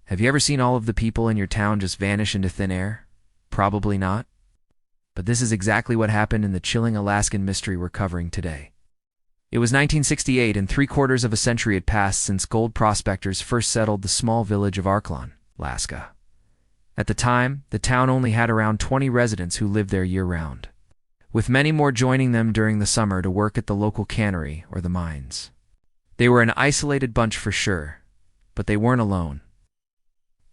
Have you ever seen all of the people in your town just vanish into thin air? Probably not. But this is exactly what happened in the chilling Alaskan mystery we're covering today. It was 1968, and 3/4 of a century had passed since gold prospectors first settled the small village of Arklon, Alaska. At the time, the town only had around 20 residents who lived there year-round, with many more joining them during the summer to work at the local cannery or the mines. They were an isolated bunch for sure, but they weren't alone.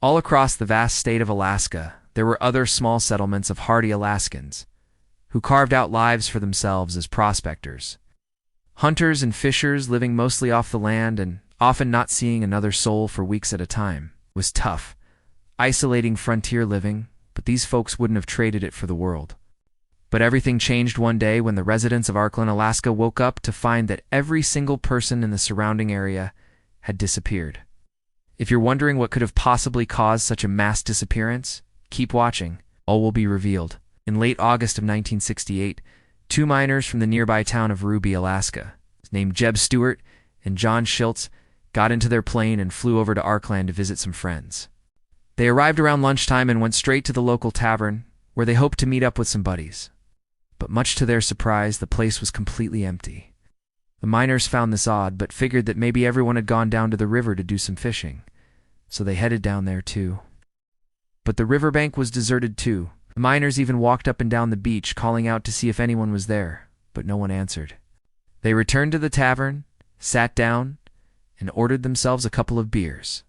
All across the vast state of Alaska, there were other small settlements of hardy Alaskans who carved out lives for themselves as prospectors. Hunters and fishers living mostly off the land and often not seeing another soul for weeks at a time. It was tough, isolating frontier living, but these folks wouldn't have traded it for the world. But everything changed one day when the residents of Arklon, Alaska woke up to find that every single person in the surrounding area had disappeared. If you're wondering what could have possibly caused such a mass disappearance, keep watching. All will be revealed. In late August of 1968, 2 miners from the nearby town of Ruby, Alaska, named Jeb Stewart and John Schiltz, got into their plane and flew over to Arklon to visit some friends. They arrived around lunchtime and went straight to the local tavern, where they hoped to meet up with some buddies. But much to their surprise, the place was completely empty. The miners found this odd, but figured that maybe everyone had gone down to the river to do some fishing, so they headed down there too. But the riverbank was deserted too. The miners even walked up and down the beach, calling out to see if anyone was there, but no one answered. They returned to the tavern, sat down, and ordered themselves a couple of beers.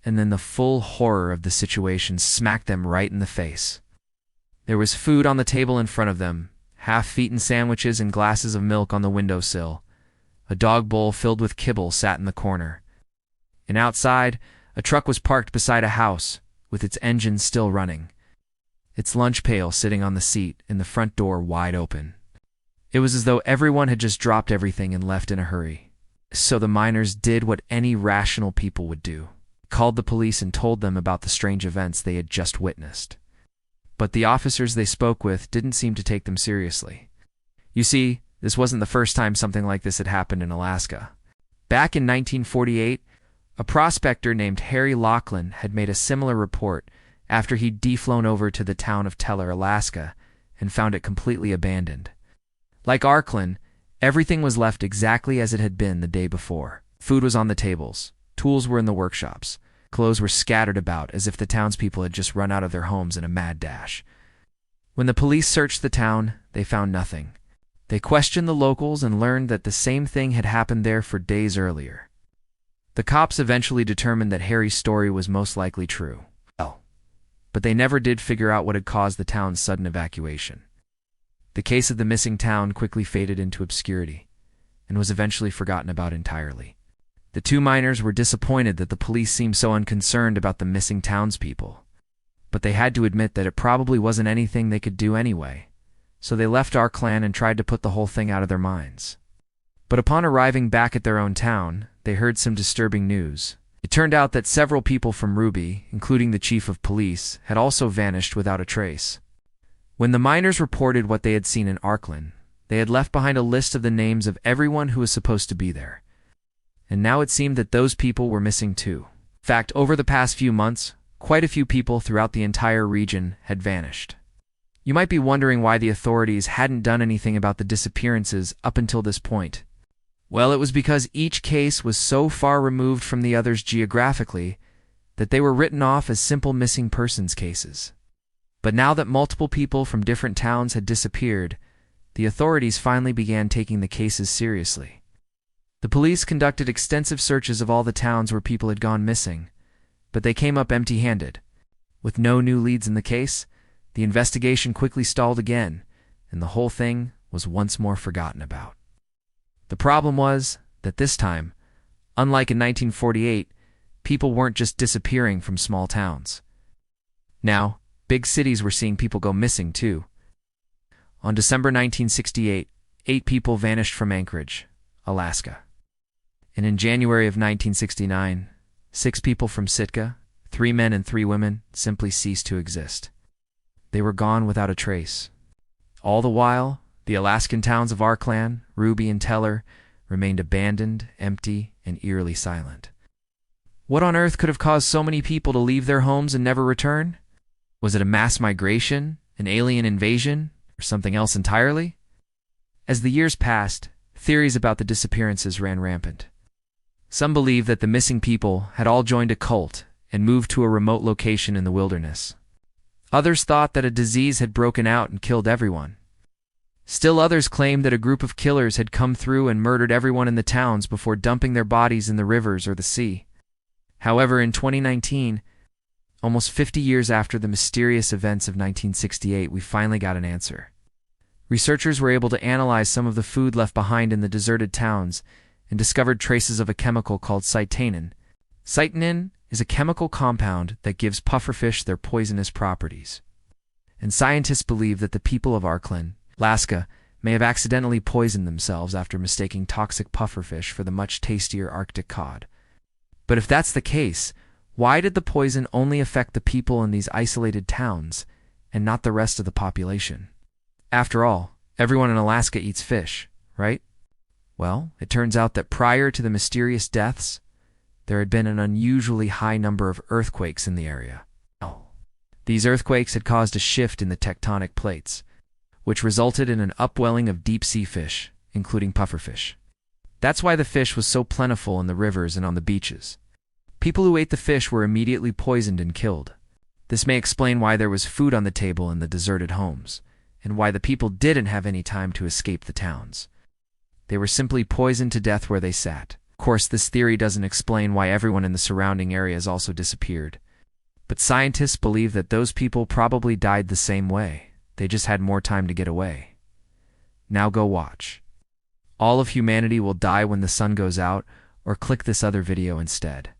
And then the full horror of the situation smacked them right in the face. There was food on the table in front of them, half-eaten sandwiches and glasses of milk on the windowsill. A dog bowl filled with kibble sat in the corner. And outside, a truck was parked beside a house, with its engine still running, its lunch pail sitting on the seat and the front door wide open. It was as though everyone had just dropped everything and left in a hurry. So the miners did what any rational people would do: called the police and told them about the strange events they had just witnessed. But the officers they spoke with didn't seem to take them seriously. You see, this wasn't the first time something like this had happened in Alaska. Back in 1948, a prospector named Harry Laughlin had made a similar report after he'd deflown over to the town of Teller, Alaska, and found it completely abandoned. Like Arklon, everything was left exactly as it had been the day before. Food was on the tables, tools were in the workshops, clothes were scattered about as if the townspeople had just run out of their homes in a mad dash. When the police searched the town, they found nothing. They questioned the locals and learned that the same thing had happened there for days earlier. The cops eventually determined that Harry's story was most likely true. But they never did figure out what had caused the town's sudden evacuation. The case of the missing town quickly faded into obscurity and was eventually forgotten about entirely. The 2 miners were disappointed that the police seemed so unconcerned about the missing townspeople, but they had to admit that it probably wasn't anything they could do anyway, so they left Arklon and tried to put the whole thing out of their minds. But upon arriving back at their own town, they heard some disturbing news. It turned out that several people from Ruby, including the chief of police, had also vanished without a trace. When the miners reported what they had seen in Arklon, they had left behind a list of the names of everyone who was supposed to be there. And now it seemed that those people were missing too. In fact, over the past few months, quite a few people throughout the entire region had vanished. You might be wondering why the authorities hadn't done anything about the disappearances up until this point. Well, it was because each case was so far removed from the others geographically that they were written off as simple missing persons cases. But now that multiple people from different towns had disappeared, the authorities finally began taking the cases seriously. The police conducted extensive searches of all the towns where people had gone missing, but they came up empty-handed. With no new leads in the case, the investigation quickly stalled again, and the whole thing was once more forgotten about. The problem was that this time, unlike in 1948, people weren't just disappearing from small towns. Now, big cities were seeing people go missing too. On December 1968, 8 people vanished from Anchorage, Alaska. And in January of 1969, 6 people from Sitka, 3 men and 3 women, simply ceased to exist. They were gone without a trace. All the while, the Alaskan towns of Arklon, Ruby, and Teller remained abandoned, empty, and eerily silent. What on earth could have caused so many people to leave their homes and never return? Was it a mass migration, an alien invasion, or something else entirely? As the years passed, theories about the disappearances ran rampant. Some believed that the missing people had all joined a cult and moved to a remote location in the wilderness. Others thought that a disease had broken out and killed everyone. Still others claimed that a group of killers had come through and murdered everyone in the towns before dumping their bodies in the rivers or the sea. However, in 2019, almost 50 years after the mysterious events of 1968, we finally got an answer. Researchers were able to analyze some of the food left behind in the deserted towns and discovered traces of a chemical called cytanin. Cytanin is a chemical compound that gives pufferfish their poisonous properties. And scientists believe that the people of Arkland, Alaska, may have accidentally poisoned themselves after mistaking toxic pufferfish for the much tastier Arctic cod. But if that's the case, why did the poison only affect the people in these isolated towns and not the rest of the population? After all, everyone in Alaska eats fish, right? Well, it turns out that prior to the mysterious deaths, there had been an unusually high number of earthquakes in the area. These earthquakes had caused a shift in the tectonic plates, which resulted in an upwelling of deep-sea fish, including pufferfish. That's why the fish was so plentiful in the rivers and on the beaches. People who ate the fish were immediately poisoned and killed. This may explain why there was food on the table in the deserted homes, and why the people didn't have any time to escape the towns. They were simply poisoned to death where they sat. Of course, this theory doesn't explain why everyone in the surrounding areas also disappeared. But scientists believe that those people probably died the same way. They just had more time to get away. Now go watch. All of humanity will die when the sun goes out, or click this other video instead.